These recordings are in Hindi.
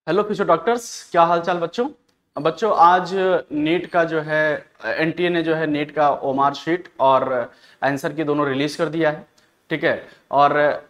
हेलो फिजियो डॉक्टर्स, क्या हाल चाल बच्चों। आज नीट का जो है एनटीए ने जो है नीट का ओमार शीट और आंसर की दोनों रिलीज कर दिया है। ठीक है। और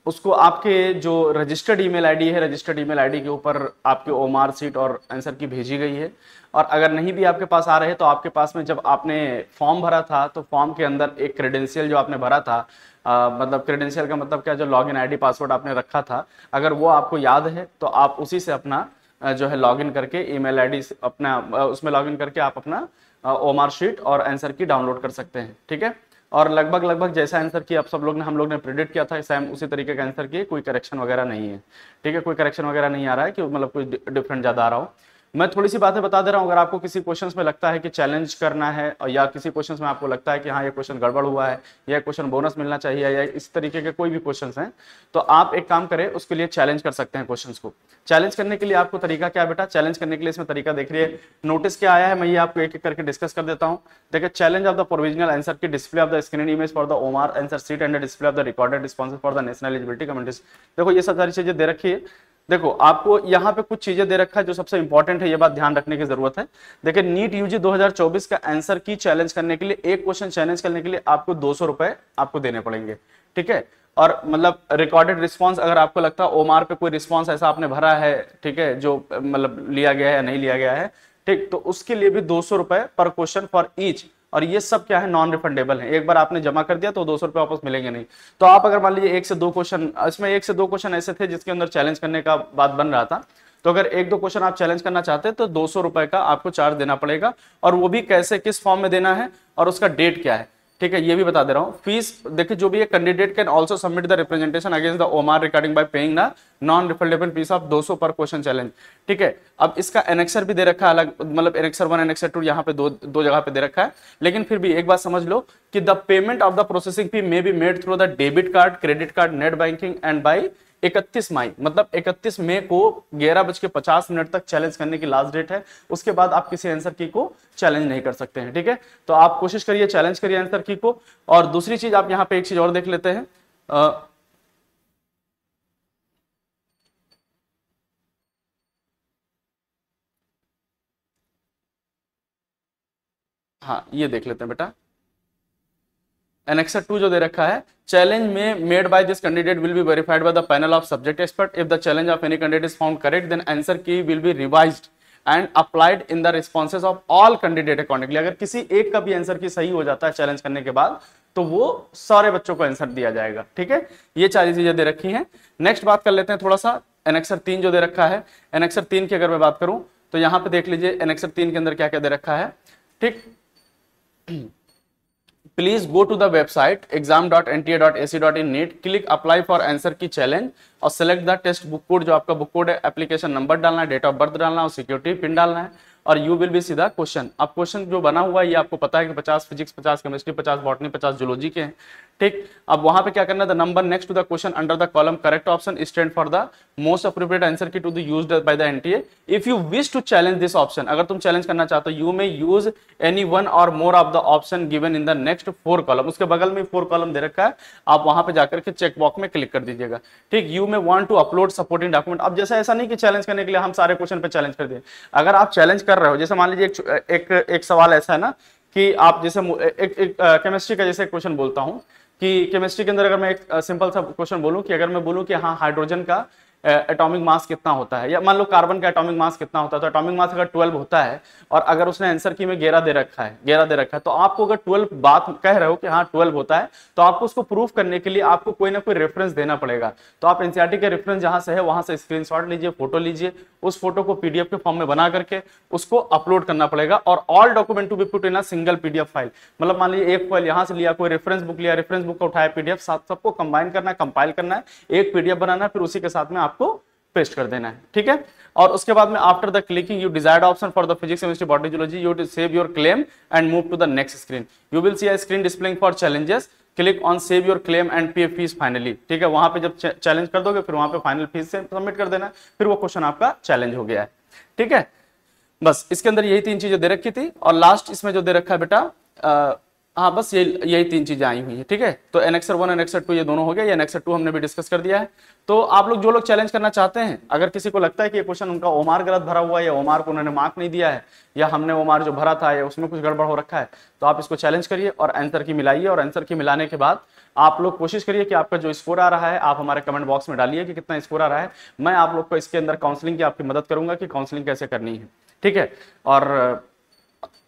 उसको आपके जो रजिस्टर्ड ईमेल आईडी है, रजिस्टर्ड ईमेल आईडी के ऊपर आपके ओमार शीट और आंसर की भेजी गई है। और अगर नहीं भी आपके पास आ रहे तो आपके पास में जब आपने फॉर्म भरा था तो फॉर्म के अंदर एक क्रेडेंशियल जो आपने भरा था, मतलब क्रेडेंशियल का मतलब क्या, जो लॉगिन आईडी पासवर्ड आपने रखा था, अगर वो आपको याद है तो आप उसी से अपना जो है लॉगिन करके ईमेल आईडी अपना उसमें लॉगिन करके आप अपना ओमार शीट और आंसर की डाउनलोड कर सकते हैं। ठीक है। और लगभग लगभग जैसा आंसर की आप सब लोग ने हम लोग ने प्रेडिक्ट किया था सेम उसी तरीके का आंसर किए, कोई करेक्शन वगैरह नहीं है। ठीक है, कोई करेक्शन वगैरह नहीं आ रहा है कि मतलब कोई डिफरेंट ज़्यादा आ रहा हो। मैं थोड़ी सी बातें बता दे रहा हूँ। अगर आपको किसी क्वेश्चंस में लगता है कि चैलेंज करना है और या किसी क्वेश्चंस में आपको लगता है कि हाँ ये क्वेश्चन गड़बड़ हुआ है या क्वेश्चन बोनस मिलना चाहिए या इस तरीके के कोई भी क्वेश्चंस हैं, तो आप एक काम करें, उसके लिए चैलेंज कर सकते हैं क्वेश्चंस को। चैलेंज करने के लिए आपको तरीका क्या है बेटा, चैलेंज करने के लिए इसमें तरीका देख रही है, नोटिस क्या आया है, मैं ये आपको एक एक करके डिस्कस कर देता हूँ। देखिए, challenge of the provisional answer key display of the screen image for the OMR answer sheet and display of the recorded responses for the national eligibility committees. देखो ये सब सारी चीजें दे रखी है। देखो आपको यहाँ पे कुछ चीजें दे रखा है जो सबसे इंपॉर्टेंट है, ये बात ध्यान रखने की जरूरत है। देखिए, नीट यूजी 2024 का आंसर की चैलेंज करने के लिए, एक क्वेश्चन चैलेंज करने के लिए आपको 200 रुपए आपको देने पड़ेंगे। ठीक है। और मतलब रिकॉर्डेड रिस्पांस, अगर आपको लगता है ओमार पे कोई रिस्पांस ऐसा आपने भरा है, ठीक है, जो मतलब लिया गया है या नहीं लिया गया है, ठीक, तो उसके लिए भी 200 रुपए पर क्वेश्चन फॉर ईच। और ये सब क्या है, नॉन रिफंडेबल है। एक बार आपने जमा कर दिया तो 200 रुपए वापस मिलेंगे नहीं। तो आप अगर मान लीजिए एक से दो क्वेश्चन, इसमें एक से दो क्वेश्चन ऐसे थे जिसके अंदर चैलेंज करने का बात बन रहा था, तो अगर एक दो क्वेश्चन आप चैलेंज करना चाहते हैं तो 200 रुपए का आपको चार्ज देना पड़ेगा। और वो भी कैसे, किस फॉर्म में देना है और उसका डेट क्या है, ठीक है, ये भी बता दे रहा हूं। फीस देखिए, जो भी है, candidate can also submit the representation against the OMR recording by paying the non refundable fees of 200 per question challenge. ठीक है। अब इसका एनेक्सर भी दे रखा है अलग, मतलब एनेक्सर 1 एनेक्सर 2 यहाँ पे दो जगह पे दे रखा है। लेकिन फिर भी एक बात समझ लो कि the payment of the processing fee may be made through the debit card, credit card, net banking and by 31 मई, मतलब 31 मई को 11:50 तक चैलेंज करने की लास्ट डेट है। उसके बाद आप किसी आंसर की को चैलेंज नहीं कर सकते हैं। ठीक है। तो आप कोशिश करिए, चैलेंज करिए आंसर की को। और दूसरी चीज आप यहां पे एक चीज और देख लेते हैं। हाँ, ये देख लेते हैं बेटा, एनेक्सर 2 जो दे रखा है, चैलेंज में made by this candidate will be verified by the panel of subject expert. If the challenge of any candidate is found correct then answer key will be revised and applied in the responses of all candidate accordingly. अगर किसी एक का भी आंसर की सही हो जाता है चैलेंज करने के बाद, तो वो सारे बच्चों को आंसर दिया जाएगा। ठीक है। ये सारी चीजें दे रखी हैं। नेक्स्ट बात कर लेते हैं थोड़ा सा, एनेक्सर 3 जो दे रखा है, एनेक्सर 3 की अगर मैं बात करूं तो यहां पे देख लीजिए एनेक्सर 3 के अंदर क्या क्या दे रखा है। ठीक, please go to the website exam.nta.ac.in NEET, click apply for answer key challenge और select the text book code, जो आपका बुक कोड है, एप्लीकेशन नंबर डालना है, डेट ऑफ बर्थ डालना है और सिक्योरिटी पिन डालना है। और यू विल बी सीधा क्वेश्चन। अब क्वेश्चन जो बना हुआ है ये आपको पता है कि 50 फिजिक्स, 50 केमिस्ट्री, 50 बॉटनी, 50 जूलॉजी के हैं। ठीक, अब वहां पे क्या करना है, the number next to the question under the column correct option stand for the most appropriate answer key to the used by the NTA. If you wish to challenge this option, अगर तुम चैलेंज करना चाहते हो, you may use any one or more of the option given in the next 4 column. उसके बगल में 4 कॉलम दे रखा है, आप वहां पे जाकर के चेक बॉक्स में क्लिक कर दीजिएगा। ठीक, you may want to upload supporting document. अब जैसा ऐसा नहीं कि चैलेंज करने के लिए हम सारे क्वेश्चन पे चैलेंज कर दिए। अगर आप चैलेंज कर रहे हो, जैसे मान लीजिए एक सवाल ऐसा है ना कि आप जैसे एक केमिस्ट्री का जैसे क्वेश्चन बोलता हूं कि केमिस्ट्री के अंदर अगर मैं एक सिंपल सा क्वेश्चन बोलूं कि अगर मैं बोलूं कि हाँ हाइड्रोजन का एटॉमिक मास कितना होता है, या मान लो कार्बन का एटॉमिक मास कितना होता है, तो एटॉमिक मास अगर 12 होता है और अगर उसने आंसर की में 11 दे रखा है, 11 दे रखा है, तो आपको अगर 12 बात कह रहे हो कि हाँ 12 होता है, तो आपको उसको प्रूफ करने के लिए आपको कोई ना कोई रेफरेंस देना पड़ेगा। तो आप एनसीईआरटी के रेफरेंस जहां से है वहां से स्क्रीनशॉट लीजिए, फोटो लीजिए, उस फोटो को पीडीएफ के फॉर्म में बना करके उसको अपलोड करना पड़ेगा। और all document to be put in a single PDF file, मतलब मान लीजिए एक फाइल यहां से लिया, कोई रेफरेंस बुक लिया, रेफरेंस बुक का उठाया पीडीएफ, सबको कंबाइन करना है, कंपाइल करना है, एक पीडीएफ बनाना है, फिर उसी के साथ में आपको पेस्ट कर देना है। ठीक है। और उसके बाद में after the clicking you desired option for the physics, chemistry, botany, zoology, you save your claim and move to the next screen. You will see a screen displaying for challenges, click on save your claim and pay fees finally. ठीक है, वहां पे जब चैलेंज कर दोगे फिर वहां पे फाइनल फीस से सबमिट कर देना, फिर वो क्वेश्चन आपका चैलेंज हो गया है। ठीक है, बस इसके अंदर यही 3 चीजें दे रखी थी। और लास्ट इसमें जो दे रखा है बेटा, हाँ बस यही तीन चीजें आई हुई है, ठीक है। तो एनेक्सर 1 एनेक्सर 2 ये दोनों हो गया, ये एनेक्सर 2 हमने भी डिस्कस कर दिया है। तो आप लोग जो लोग चैलेंज करना चाहते हैं, अगर किसी को लगता है कि ये क्वेश्चन उनका ओमार गलत भरा हुआ है या ओमार को उन्होंने मार्क नहीं दिया है या हमने ओमार जो भरा था या उसमें कुछ गड़बड़ हो रखा है, तो आप इसको चैलेंज करिए और आंसर की मिलाइए, और आंसर की मिलाने के बाद आप लोग कोशिश करिए कि आपका जो स्कोर आ रहा है आप हमारे कमेंट बॉक्स में डालिए कि कितना स्कोर आ रहा है। मैं आप लोग को इसके अंदर काउंसलिंग की आपकी मदद करूंगा कि काउंसलिंग कैसे करनी है, ठीक है। और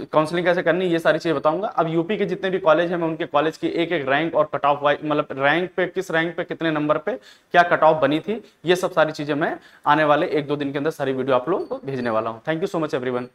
काउंसलिंग कैसे करनी ये सारी चीजें बताऊंगा। अब यूपी के जितने भी कॉलेज हैं मैं उनके कॉलेज की एक एक रैंक और कट ऑफ वाइज, मतलब रैंक पे किस रैंक पे कितने नंबर पे क्या कट ऑफ बनी थी, ये सब सारी चीजें मैं आने वाले 1-2 दिन के अंदर सारी वीडियो आप लोगों को भेजने वाला हूं। Thank you so much everyone.